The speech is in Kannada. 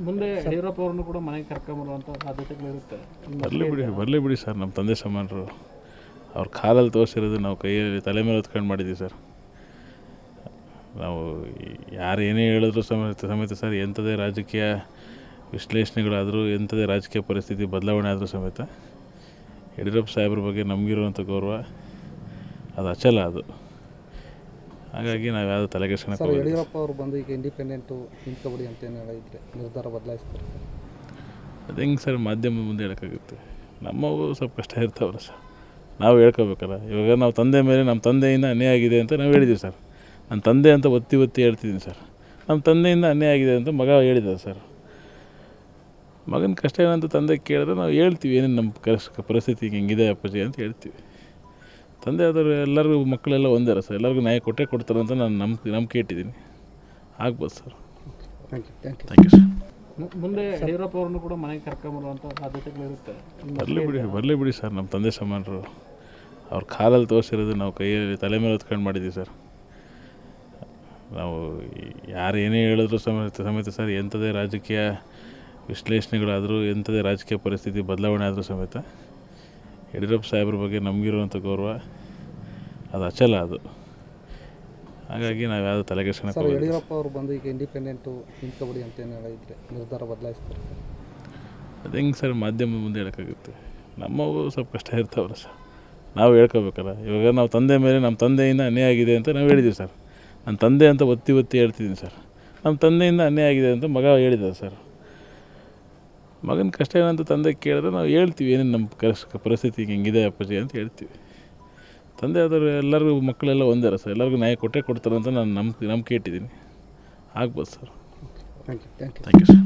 ಮುಂದೆ ಯಡಿಯೂರಪ್ಪ ಅವ್ರನ್ನು ಕೂಡ ಮನೆಗೆ ಕರ್ಕೊಂಬರುವಂಥ ಸಾಧ್ಯತೆಗಳಿರುತ್ತೆ. ಬರಲಿ ಬಿಡಿ ಸರ್. ನಮ್ಮ ತಂದೆ ಸಮಾನರು ಅವ್ರ ಕಾಲಲ್ಲಿ ತೋರಿಸಿರೋದು ನಾವು ಕೈಯಲ್ಲಿ ತಲೆ ಮೇಲೆ ಹೊತ್ಕೊಂಡು ಮಾಡಿದ್ದೀವಿ ಸರ್. ನಾವು ಯಾರು ಏನೇ ಹೇಳಿದ್ರು ಸಮೇತ ಸರ್, ಎಂಥದೇ ರಾಜಕೀಯ ವಿಶ್ಲೇಷಣೆಗಳಾದರೂ, ಎಂಥದೇ ರಾಜಕೀಯ ಪರಿಸ್ಥಿತಿ ಬದಲಾವಣೆ ಆದರೂ ಸಮೇತ ಯಡಿಯೂರಪ್ಪ ಸಾಹೇಬ್ರ ಬಗ್ಗೆ ನಮಗಿರುವಂಥ ಗೌರವ ಅದು ಅಚಲ. ಅದು ಹಾಗಾಗಿ ನಾವು ಯಾವುದು ತಲೆಗೆಡ್ಸ್ಕೊಳಕ್ಕೆ ಯಡಿಯೂರಪ್ಪ ಅವರು ಬಂದು ಈಗ ಇಂಡಿಪೆಂಡೆಂಟು ನಿಂತ್ಕೊಬಿಡಿ ಅಂತ ಏನು ಹೇಳಿದ್ರೆ ನಿರ್ಧಾರ ಬದಲಾಯಿಸ್ತಾರೆ. ಅದು ಹೆಂಗೆ ಸರ್ ಮಾಧ್ಯಮ ಮುಂದೆ ಹೇಳೋಕ್ಕಾಗುತ್ತೆ? ನಮ್ಮವು ಸ್ವಲ್ಪ ಕಷ್ಟ ಇರ್ತಾವಲ್ಲ ಸರ್, ನಾವು ಹೇಳ್ಕೋಬೇಕಲ್ಲ. ಇವಾಗ ನಾವು ತಂದೆ ಮೇಲೆ ನಮ್ಮ ತಂದೆಯಿಂದ ಅನ್ಯಾಯ ಆಗಿದೆ ಅಂತ ನಾವು ಹೇಳಿದ್ದೀವಿ ಸರ್. ನನ್ನ ತಂದೆ ಅಂತ ಒತ್ತಿ ಹೇಳ್ತಿದ್ದೀನಿ ಸರ್. ನಮ್ಮ ತಂದೆಯಿಂದ ಅನ್ಯಾಯ ಆಗಿದೆ ಅಂತ ಮಗ ಹೇಳಿದ್ದಾರೆ ಸರ್. ಮಗನ ಕಷ್ಟ ಏನಂತ ತಂದೆ ಕೇಳಿದ್ರೆ ನಾವು ಹೇಳ್ತೀವಿ, ಏನೇನು ನಮ್ಮ ಪರಿಸ್ಥಿತಿ ಹಿಂಗಿದೆ ಅಪ್ಪಾಜಿ ಅಂತ ಹೇಳ್ತೀವಿ. ತಂದೆ ಆದವರು ಎಲ್ಲರಿಗೂ ಮಕ್ಕಳೆಲ್ಲ ಒಂದೇ ಸರ್, ಎಲ್ಲರಿಗೂ ನ್ಯಾಯ ಕೊಡ್ತಾರೆ ಅಂತ ನಾನು ನಂಬಿಕೆ ಇಟ್ಟಿದ್ದೀನಿ. ಆಗ್ಬೋದು ಸರ್. Thank you sir. ಮುಂದೆ ಯಡಿಯೂರಪ್ಪ ಅವ್ರನ್ನು ಕೂಡ ಮನೆಗೆ ಕರ್ಕೊಂಬರುವಂಥ ಸಾಧ್ಯತೆಗಳಿರುತ್ತೆ. ಬರಲಿ ಬಿಡಿ ಸರ್. ನಮ್ಮ ತಂದೆ ಸಮಾನರು ಅವ್ರ ಕಾಲಲ್ಲಿ ತೋರಿಸಿರೋದು ನಾವು ಕೈಯಲ್ಲಿ ತಲೆ ಮೇಲೆ ಹೊತ್ಕೊಂಡು ಮಾಡಿದ್ದೀವಿ ಸರ್. ನಾವು ಯಾರು ಏನೇ ಹೇಳಿದ್ರು ಸಮೇತ ಸರ್, ಎಂಥದೇ ರಾಜಕೀಯ ವಿಶ್ಲೇಷಣೆಗಳಾದರೂ, ಎಂಥದೇ ರಾಜಕೀಯ ಪರಿಸ್ಥಿತಿ ಬದಲಾವಣೆ ಆದರೂ ಸಮೇತ ಯಡಿಯೂರಪ್ಪ ಸಾಹೇಬ್ರ ಬಗ್ಗೆ ನಮಗಿರುವಂಥ ಗೌರವ ಅದು ಅಚಲ. ಅದು ಹಾಗಾಗಿ ನಾವು ಯಾವುದು ತಲೆಗೆಡ್ಸ್ಕೊಳಕ್ಕೆ ಯಡಿಯೂರಪ್ಪ ಅವರು ಬಂದು ಈಗ ಇಂಡಿಪೆಂಡೆಂಟು ನಿಂತ್ಕೊಬಿಡಿ ಅಂತ ಏನು ಹೇಳಿದ್ರೆ ನಿರ್ಧಾರ ಬದಲಾಯಿಸ್ತಾರೆ. ಅದು ಹೆಂಗೆ ಸರ್ ಮಾಧ್ಯಮ ಮುಂದೆ ಹೇಳೋಕ್ಕಾಗುತ್ತೆ? ನಮ್ಮವು ಸ್ವಲ್ಪ ಕಷ್ಟ ಇರ್ತಾವಲ್ಲ ಸರ್, ನಾವು ಹೇಳ್ಕೋಬೇಕಲ್ಲ. ಇವಾಗ ನಾವು ತಂದೆ ಮೇಲೆ ನಮ್ಮ ತಂದೆಯಿಂದ ಅನ್ಯಾಯ ಆಗಿದೆ ಅಂತ ನಾವು ಹೇಳಿದ್ದೀವಿ ಸರ್. ನನ್ನ ತಂದೆ ಅಂತ ಒತ್ತಿ ಹೇಳ್ತಿದ್ದೀನಿ ಸರ್. ನಮ್ಮ ತಂದೆಯಿಂದ ಅನ್ಯಾಯ ಆಗಿದೆ ಅಂತ ಮಗ ಹೇಳಿದ್ದಾರೆ ಸರ್. ಮಗನ ಕಷ್ಟ ಏನಂತ ತಂದೆ ಕೇಳಿದ್ರೆ ನಾವು ಹೇಳ್ತೀವಿ, ಏನೇನು ನಮ್ಮ ಪರಿಸ್ಥಿತಿ ಹಿಂಗಿದೆ ಅಪ್ಪಾಜಿ ಅಂತ ಹೇಳ್ತೀವಿ. ತಂದೆ ಆದವರು ಎಲ್ಲರಿಗೂ ಮಕ್ಕಳೆಲ್ಲ ಒಂದೇ ಸರ್, ಎಲ್ಲರಿಗೂ ನ್ಯಾಯ ಕೊಡ್ತಾರೆ ಅಂತ ನಾನು ನಂಬಿಕೆ ಇಟ್ಟಿದ್ದೀನಿ. ಆಗ್ಬೋದು ಸರ್. Thank you sir.